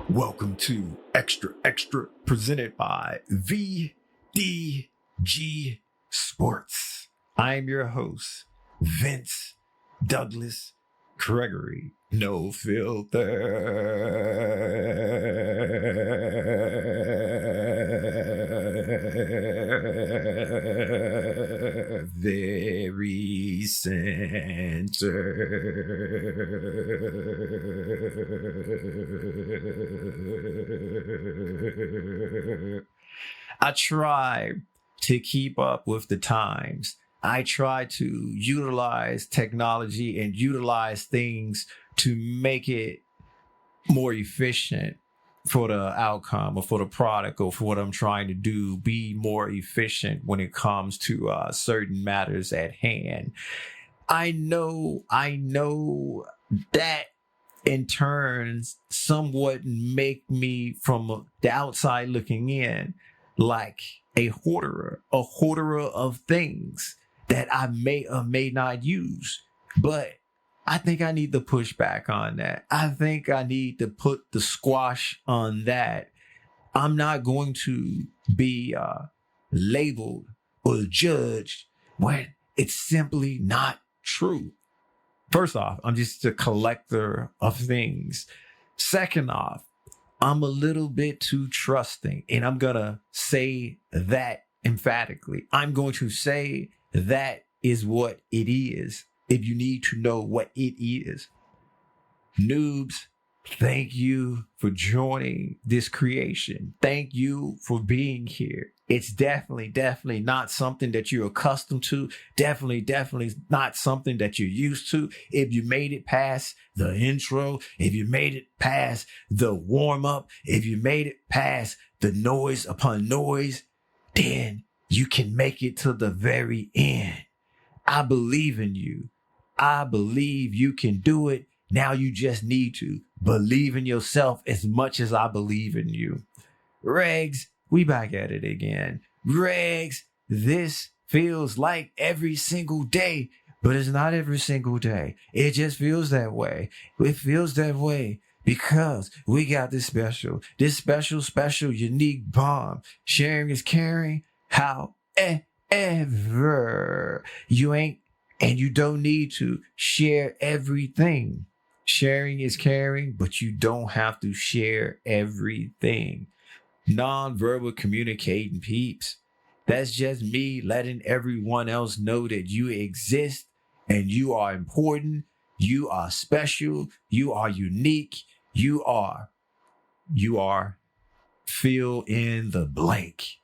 Welcome to Xtra presented by VDG Sports. I am your host, Vince Douglas Gregory. No filter. Very center. I try to keep up with the times. I try to utilize technology and utilize things to make it more efficient for the outcome or for the product or for what I'm trying to do, be more efficient when it comes to certain matters at hand. I know that in turn somewhat make me from the outside looking in like a hoarder of things that I may or may not use. But I think I need to push back on that. I think I need to put the squash on that. I'm not going to be labeled or judged when it's simply not true. First off, I'm just a collector of things. Second off, I'm a little bit too trusting, and I'm going to say that emphatically. I'm going to say that is what it is. If you need to know what it is. Noobs, thank you for joining this creation. Thank you for being here. It's definitely not something that you're accustomed to. Definitely not something that you're used to. If you made it past the intro, if you made it past the warm up, if you made it past the noise upon noise, then you can make it to the very end. I believe in you. I believe you can do it. Now you just need to believe in yourself as much as I believe in you. Regs, we back at it again. Regs, this feels like every single day, but it's not every single day. It just feels that way. It feels that way because we got this special unique bomb. Sharing is caring. However, you ain't and you don't need to share everything. Sharing is caring, but you don't have to share everything. Non-verbal communicating peeps. That's just me letting everyone else know that you exist and you are important. You are special. You are unique. You are fill in the blank.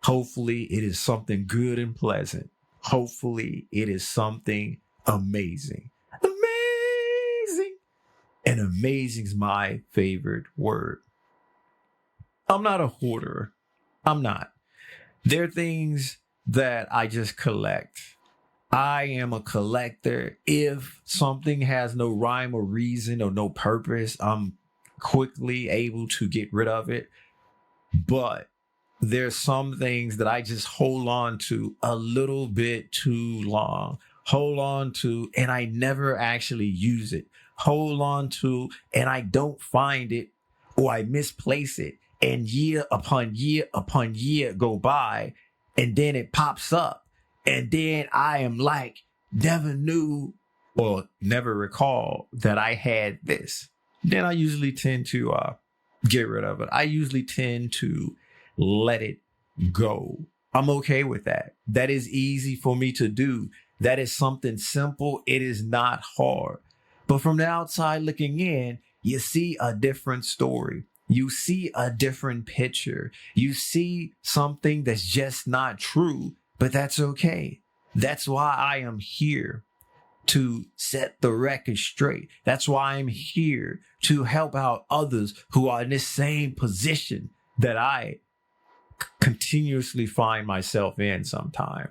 Hopefully it is something good and pleasant. Hopefully it is something amazing. And amazing is my favorite word. I'm not a hoarder. I'm not. There are things that I just collect. I am a collector. If something has no rhyme or reason or no purpose, I'm quickly able to get rid of it. But there's some things that I just hold on to a little bit too long. Hold on to, and I never actually use it. Hold on to, and I don't find it, or I misplace it. And year upon year go by, and then it pops up. And then I am like, never knew or never recall that I had this. Then I usually tend to get rid of it. I usually tend to let it go. I'm okay with that. That is easy for me to do. That is something simple. It is not hard. But from the outside looking in, you see a different story. You see a different picture. You see something that's just not true, but that's okay. That's why I am here to set the record straight. That's why I'm here to help out others who are in this same position that I continuously find myself in sometime.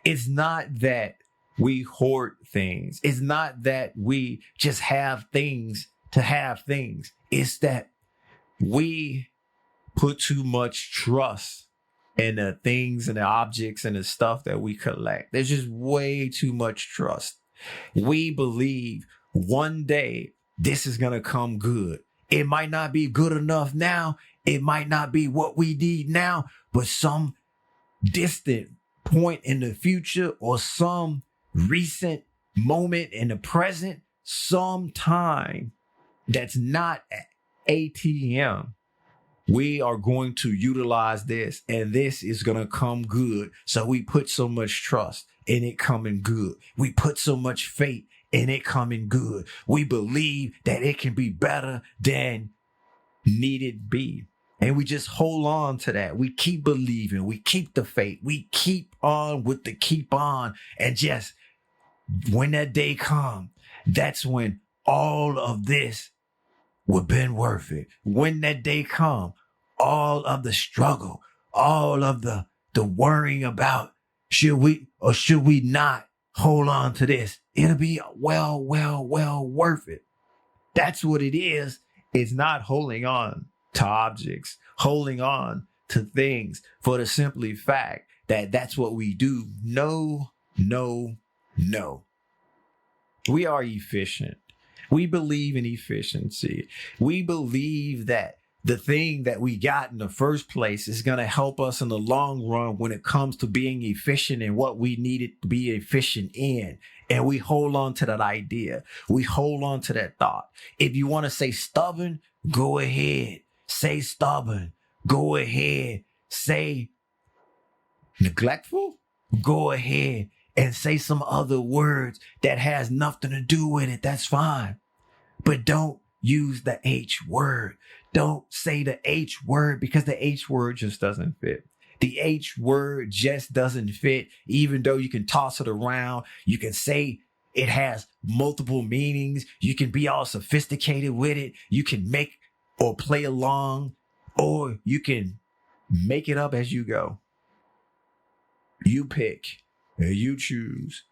It's not that we hoard things. It's not that we just have things to have things. It's that we put too much trust in the things and the objects and the stuff that we collect. There's just way too much trust. We believe one day this is going to come good. It might not be good enough now. It might not be what we need now, but some distant point in the future or some recent moment in the present, some time that's not ATM, we are going to utilize this and this is going to come good. So we put so much trust in it coming good. We put so much faith in it coming good. We believe that it can be better than needed be. And we just hold on to that. We keep believing. We keep the faith. We keep on with the keep on. And just when that day comes, that's when all of this would have been worth it. When that day come, all of the struggle, all of the worrying about should we or should we not hold on to this, it'll be well worth it. That's what it is. It's not holding on to objects, holding on to things for the simply fact that that's what we do. No. We are efficient. We believe in efficiency. We believe that the thing that we got in the first place is going to help us in the long run when it comes to being efficient in what we needed to be efficient in. And we hold on to that idea. We hold on to that thought. If you want to say stubborn, go ahead. Say stubborn. Go ahead. Say neglectful. Go ahead and say some other words that has nothing to do with it. That's fine. But don't use the H word. Don't say the H word because the H word just doesn't fit. The H word just doesn't fit, even though you can toss it around. You can say it has multiple meanings. You can be all sophisticated with it. You can make or play along, or you can make it up as you go. You pick. You choose.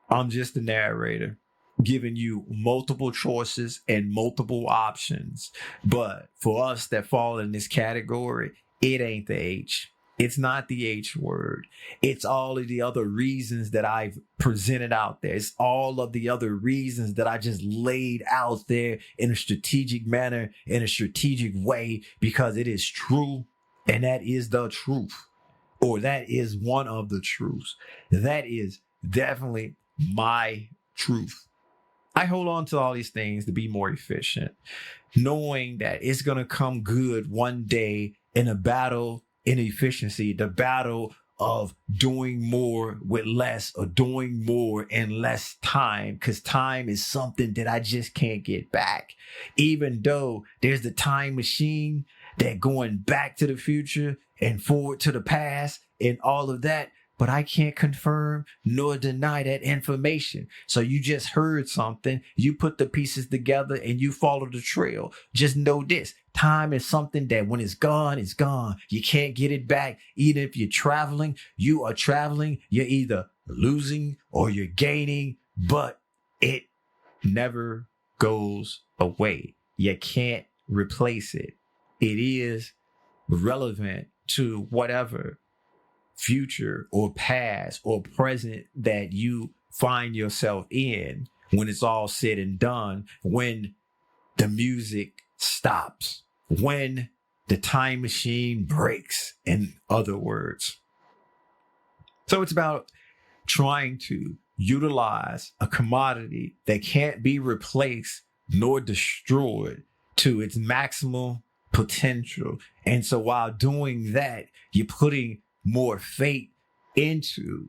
I'm just the narrator, giving you multiple choices and multiple options. But for us that fall in this category, it ain't the H. It's not the H word. It's all of the other reasons that I've presented out there. It's all of the other reasons that I just laid out there in a strategic manner, in a strategic way, because it is true. And that is the truth. Or that is one of the truths. That is definitely my truth. I hold on to all these things to be more efficient, knowing that it's going to come good one day in a battle in efficiency, the battle of doing more with less or doing more in less time, because time is something that I just can't get back. Even though there's the time machine that going back to the future and forward to the past and all of that, but I can't confirm nor deny that information. So you just heard something, you put the pieces together and you follow the trail. Just know this, time is something that when it's gone, it's gone. You can't get it back. Even if you're traveling, you are traveling. You're either losing or you're gaining, but it never goes away. You can't replace it. It is relevant to whatever future or past or present that you find yourself in when it's all said and done, when the music stops, when the time machine breaks, in other words. So it's about trying to utilize a commodity that can't be replaced nor destroyed to its maximal potential. And so while doing that, you're putting more faith into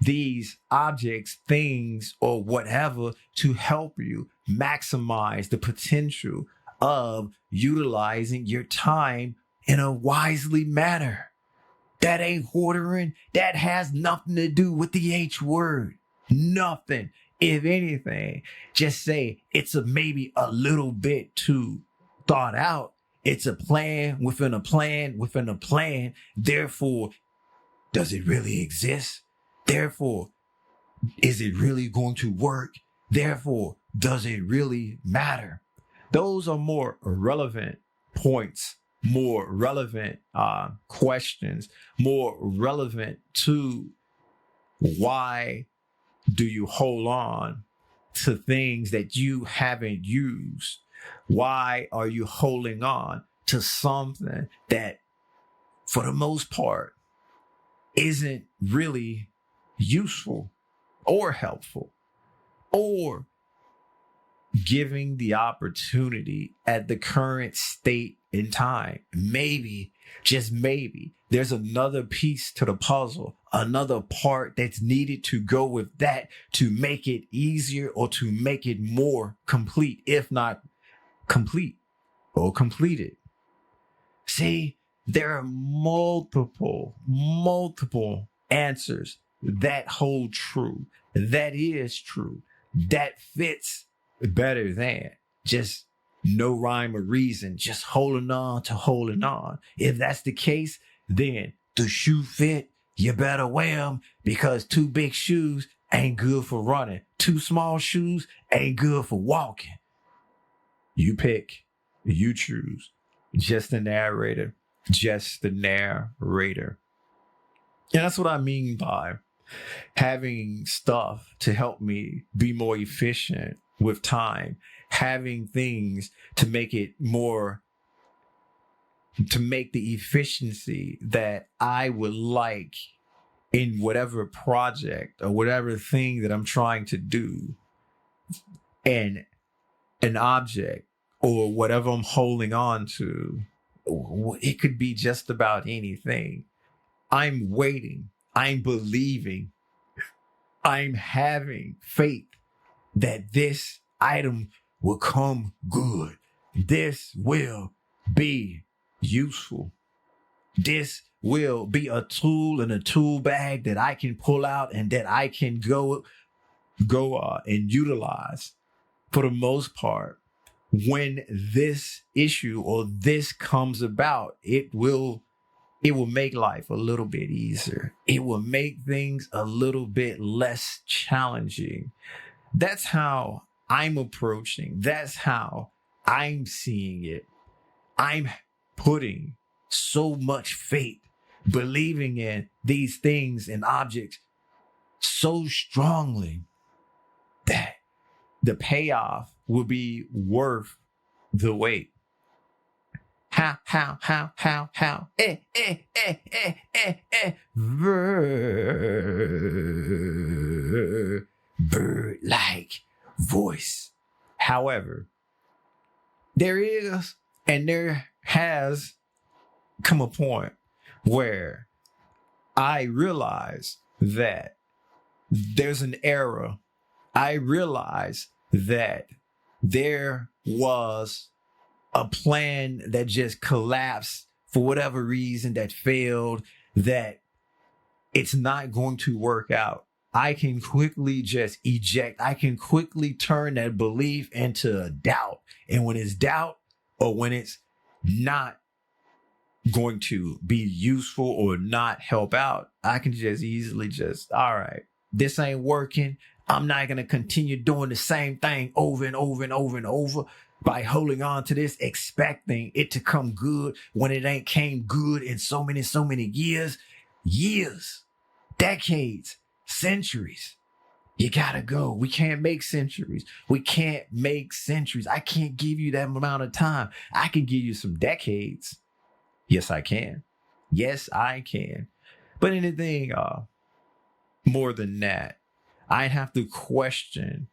these objects, things, or whatever to help you maximize the potential of utilizing your time in a wisely manner. That ain't hoarding. That has nothing to do with the H word. Nothing. If anything, just say it's maybe a little bit too thought out. It's a plan within a plan within a plan. Therefore, does it really exist? Therefore, is it really going to work? Therefore, does it really matter? Those are more relevant points, more relevant questions, more relevant to why do you hold on to things that you haven't used? Why are you holding on to something that, for the most part, isn't really useful or helpful or giving the opportunity at the current state in time? Maybe, just maybe, there's another piece to the puzzle, another part that's needed to go with that to make it easier or to make it more complete, if not complete or completed. See, there are multiple answers that hold true, that is true, that fits better than just no rhyme or reason, just holding on to holding on. If that's the case, then the shoe fit, you better wear them, because 2 big shoes ain't good for running. 2 small shoes ain't good for walking. You pick, you choose. Just the narrator, just the narrator. And that's what I mean by having stuff to help me be more efficient with time, having things to make it more, to make the efficiency that I would like in whatever project or whatever thing that I'm trying to do, and an object or whatever I'm holding on to. It could be just about anything. I'm waiting. I'm believing. I'm having faith that this item will come good. This will be useful. This will be a tool in a tool bag that I can pull out and that I can go and utilize. For the most part, when this issue or this comes about, it will make life a little bit easier. It will make things a little bit less challenging. That's how I'm approaching. That's how I'm seeing it. I'm putting so much faith, believing in these things and objects so strongly that the payoff will be worth the wait. How, bird-like voice. However, there is and there has come a point where I realize that there's an error. I realize that there was a plan that just collapsed for whatever reason, that failed, that it's not going to work out. I can quickly just eject. I can quickly turn that belief into doubt. And when it's doubt, or when it's not going to be useful or not help out, I can just easily all right, this ain't working. I'm not going to continue doing the same thing over and over and over and over by holding on to this, expecting it to come good when it ain't came good in so many years, decades, centuries. You gotta go. We can't make centuries. I can't give you that amount of time. I can give you some decades. Yes, I can. But anything more than that, I have to question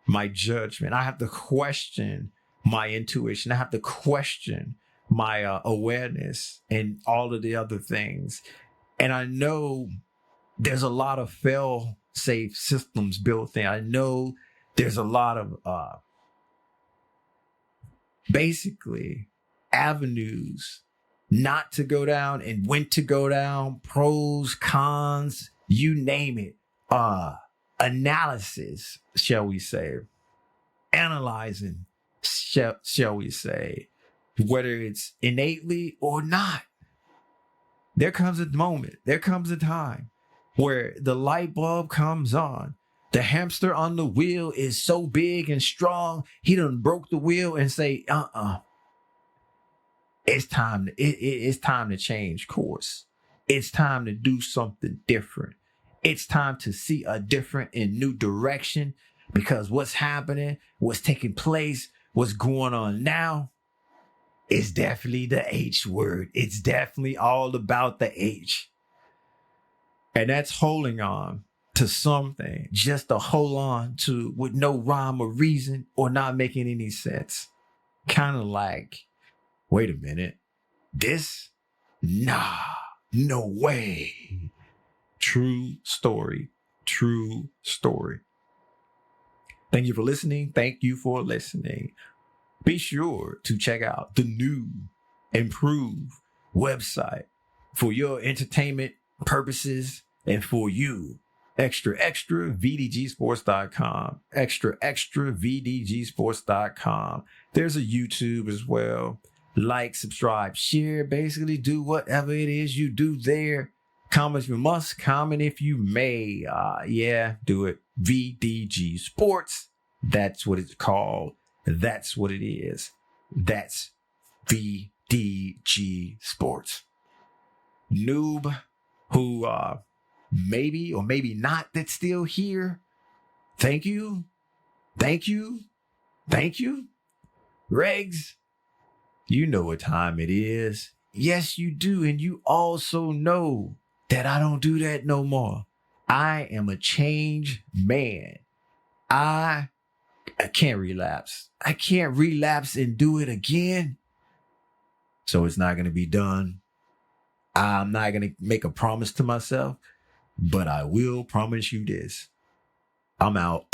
my judgment. I have to question my intuition. I have to question my awareness and all of the other things. And I know there's a lot of fail-safe systems built in. I know there's a lot of basically avenues not to go down and when to go down, pros, cons, you name it. Analysis, shall we say, analyzing, shall we say, whether it's innately or not. There comes a moment, there comes a time where the light bulb comes on. The hamster on the wheel is so big and strong, he done broke the wheel and say, it's time to change course. It's time to do something different. It's time to see a different and new direction, because what's happening, what's taking place, what's going on now is definitely the H word. It's definitely all about the H. And that's holding on to something just to hold on to with no rhyme or reason or not making any sense. Kind of like, wait a minute, this? Nah, no way. True story. True story. Thank you for listening. Thank you for listening. Be sure to check out the new, improved website for your entertainment purposes and for you. Xtra VDGsports.com. Xtra VDGsports.com. There's a YouTube as well. Like, subscribe, share, basically do whatever it is you do there. Comment if you must, comment if you may. Yeah, do it. VDG Sports. That's what it's called. That's what it is. That's VDG Sports. Noob who maybe or maybe not that's still here. Thank you. Thank you. Thank you. Regs, you know what time it is. Yes, you do. And you also know that I don't do that no more. I am a changed man. I can't relapse. I can't relapse and do it again. So it's not going to be done. I'm not going to make a promise to myself, but I will promise you this. I'm out.